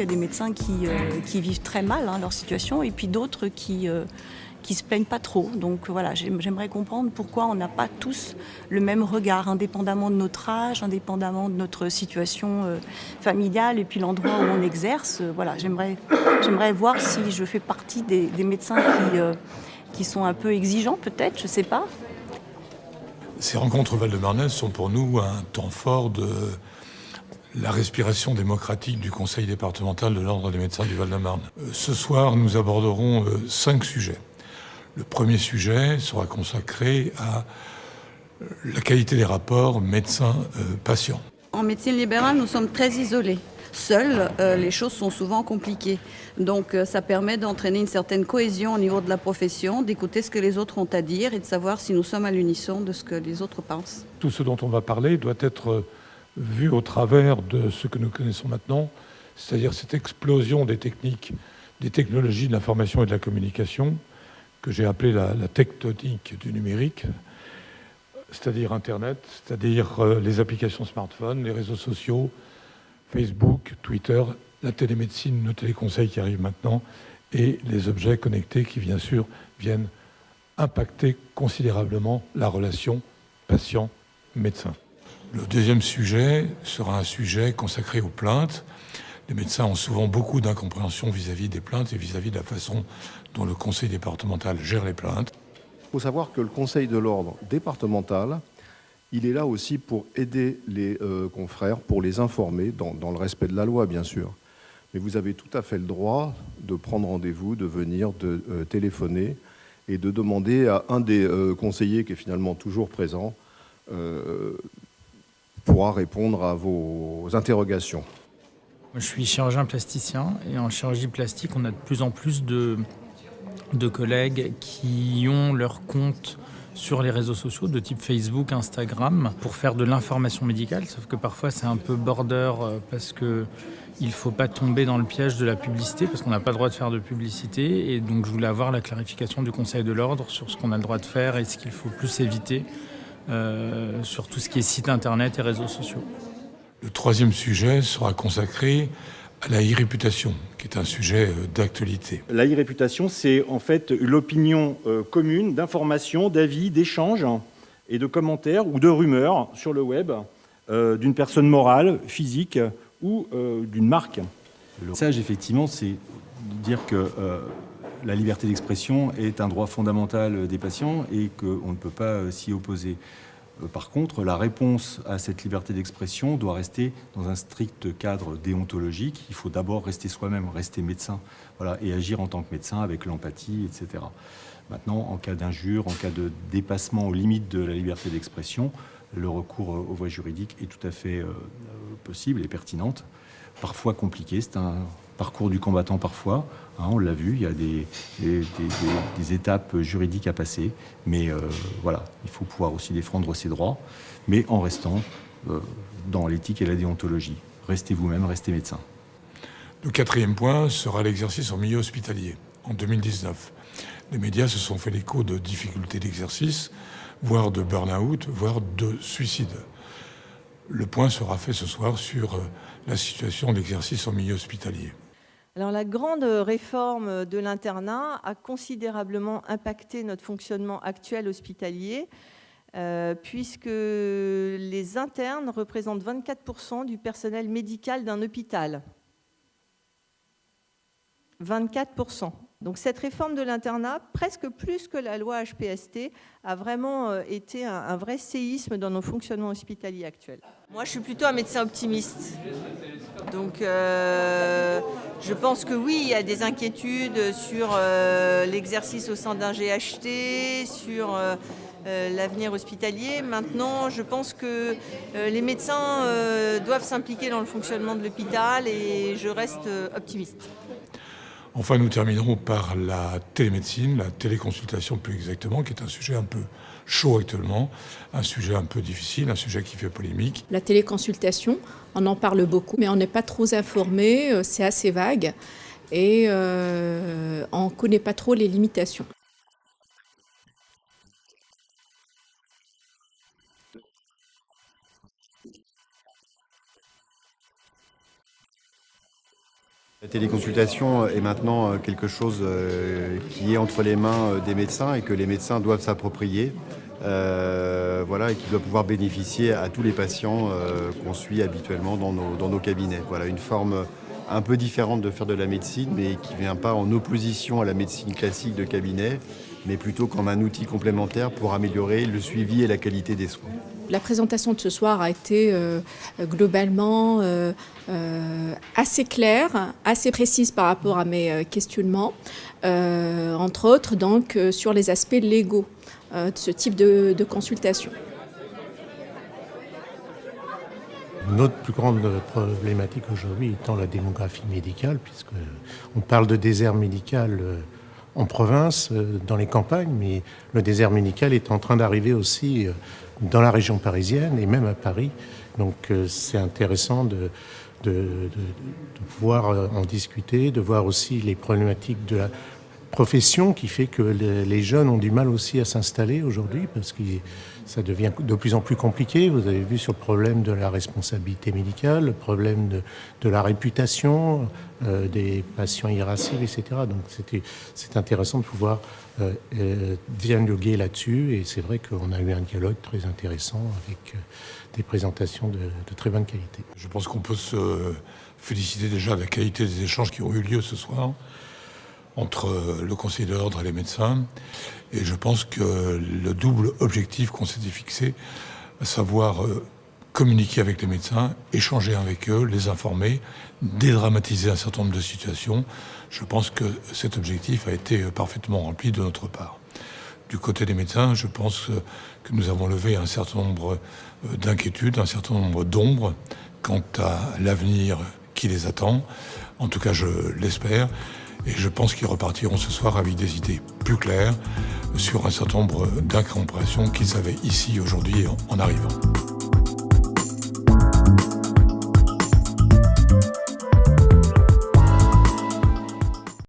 qu'il y a des médecins qui vivent très mal leur situation et puis d'autres qui se plaignent pas trop. Donc voilà, j'aimerais comprendre pourquoi on n'a pas tous le même regard, indépendamment de notre âge, indépendamment de notre situation familiale et puis l'endroit où on exerce. Voilà, j'aimerais voir si je fais partie des médecins qui sont un peu exigeants peut-être, je sais pas. Ces rencontres au Val-de-Marnaz sont pour nous un temps fort de la respiration démocratique du Conseil départemental de l'Ordre des médecins du Val-de-Marne. Ce soir, nous aborderons 5 sujets. Le premier sujet sera consacré à la qualité des rapports médecins-patients. En médecine libérale, nous sommes très isolés. Seuls, les choses sont souvent compliquées. Donc ça permet d'entraîner une certaine cohésion au niveau de la profession, d'écouter ce que les autres ont à dire et de savoir si nous sommes à l'unisson de ce que les autres pensent. Tout ce dont on va parler doit être vu au travers de ce que nous connaissons maintenant, c'est-à-dire cette explosion des techniques, des technologies de l'information et de la communication, que j'ai appelé la tectonique du numérique, c'est-à-dire Internet, c'est-à-dire les applications smartphones, les réseaux sociaux, Facebook, Twitter, la télémédecine, le téléconseil qui arrive maintenant, et les objets connectés qui, bien sûr, viennent impacter considérablement la relation patient-médecin. Le deuxième sujet sera un sujet consacré aux plaintes. Les médecins ont souvent beaucoup d'incompréhension vis-à-vis des plaintes et vis-à-vis de la façon dont le conseil départemental gère les plaintes. Il faut savoir que le conseil de l'ordre départemental, il est là aussi pour aider les confrères, pour les informer, dans le respect de la loi, bien sûr. Mais vous avez tout à fait le droit de prendre rendez-vous, de venir, de téléphoner et de demander à un des conseillers, qui est finalement toujours présent, pourra répondre à vos interrogations. Je suis chirurgien plasticien et en chirurgie plastique, on a de plus en plus de collègues qui ont leur compte sur les réseaux sociaux de type Facebook, Instagram pour faire de l'information médicale, sauf que parfois c'est un peu border parce que il ne faut pas tomber dans le piège de la publicité parce qu'on n'a pas le droit de faire de publicité et donc je voulais avoir la clarification du Conseil de l'Ordre sur ce qu'on a le droit de faire et ce qu'il faut plus éviter sur tout ce qui est site internet et réseaux sociaux. Le troisième sujet sera consacré à la e-réputation, qui est un sujet d'actualité. La e-réputation, c'est en fait l'opinion commune d'informations, d'avis, d'échanges et de commentaires ou de rumeurs sur le web d'une personne morale, physique ou d'une marque. Le message, effectivement, c'est dire que la liberté d'expression est un droit fondamental des patients et qu'on ne peut pas s'y opposer. Par contre, la réponse à cette liberté d'expression doit rester dans un strict cadre déontologique. Il faut d'abord rester soi-même, rester médecin, voilà, et agir en tant que médecin avec l'empathie, etc. Maintenant, en cas d'injure, en cas de dépassement aux limites de la liberté d'expression, le recours aux voies juridiques est tout à fait possible et pertinente. Parfois compliqué, c'est un parcours du combattant parfois, hein, on l'a vu, il y a des étapes juridiques à passer, mais voilà, il faut pouvoir aussi défendre ses droits, mais en restant dans l'éthique et la déontologie. Restez vous-même, restez médecin. Le quatrième point sera l'exercice en milieu hospitalier. En 2019, les médias se sont fait l'écho de difficultés d'exercice, voire de burn-out, voire de suicide. Le point sera fait ce soir sur la situation d'exercice en milieu hospitalier. Alors, la grande réforme de l'internat a considérablement impacté notre fonctionnement actuel hospitalier, puisque les internes représentent 24% du personnel médical d'un hôpital. 24%. Donc cette réforme de l'internat, presque plus que la loi HPST, a vraiment été un vrai séisme dans nos fonctionnements hospitaliers actuels. Moi, je suis plutôt un médecin optimiste. Donc je pense que oui, il y a des inquiétudes sur l'exercice au sein d'un GHT, sur l'avenir hospitalier. Maintenant, je pense que les médecins doivent s'impliquer dans le fonctionnement de l'hôpital et je reste optimiste. Enfin, nous terminerons par la télémédecine, la téléconsultation plus exactement, qui est un sujet un peu chaud actuellement, un sujet un peu difficile, un sujet qui fait polémique. La téléconsultation, on en parle beaucoup, mais on n'est pas trop informé, c'est assez vague et on ne connaît pas trop les limitations. La téléconsultation est maintenant quelque chose qui est entre les mains des médecins et que les médecins doivent s'approprier. Et qui doit pouvoir bénéficier à tous les patients qu'on suit habituellement dans nos cabinets. Voilà, une forme un peu différente de faire de la médecine, mais qui ne vient pas en opposition à la médecine classique de cabinet, mais plutôt comme un outil complémentaire pour améliorer le suivi et la qualité des soins. La présentation de ce soir a été globalement assez claire, assez précise par rapport à mes questionnements, entre autres donc sur les aspects légaux de ce type de consultation. Notre plus grande problématique aujourd'hui étant la démographie médicale, puisqu'on parle de désert médical en province, dans les campagnes, mais le désert médical est en train d'arriver aussi dans la région parisienne et même à Paris. Donc c'est intéressant de pouvoir en discuter, de voir aussi les problématiques de la profession qui fait que les jeunes ont du mal aussi à s'installer aujourd'hui parce que ça devient de plus en plus compliqué. Vous avez vu sur le problème de la responsabilité médicale, le problème de la réputation des patients irascibles, etc. Donc c'est intéressant de pouvoir dialoguer là-dessus et c'est vrai qu'on a eu un dialogue très intéressant avec des présentations de très bonne qualité. Je pense qu'on peut se féliciter déjà de la qualité des échanges qui ont eu lieu ce soir entre le Conseil de l'Ordre et les médecins. Et je pense que le double objectif qu'on s'était fixé, à savoir communiquer avec les médecins, échanger avec eux, les informer, dédramatiser un certain nombre de situations, je pense que cet objectif a été parfaitement rempli de notre part. Du côté des médecins, je pense que nous avons levé un certain nombre d'inquiétudes, un certain nombre d'ombres quant à l'avenir qui les attend. En tout cas, je l'espère. Et je pense qu'ils repartiront ce soir avec des idées plus claires sur un certain nombre d'incompréhensions qu'ils avaient ici aujourd'hui en arrivant.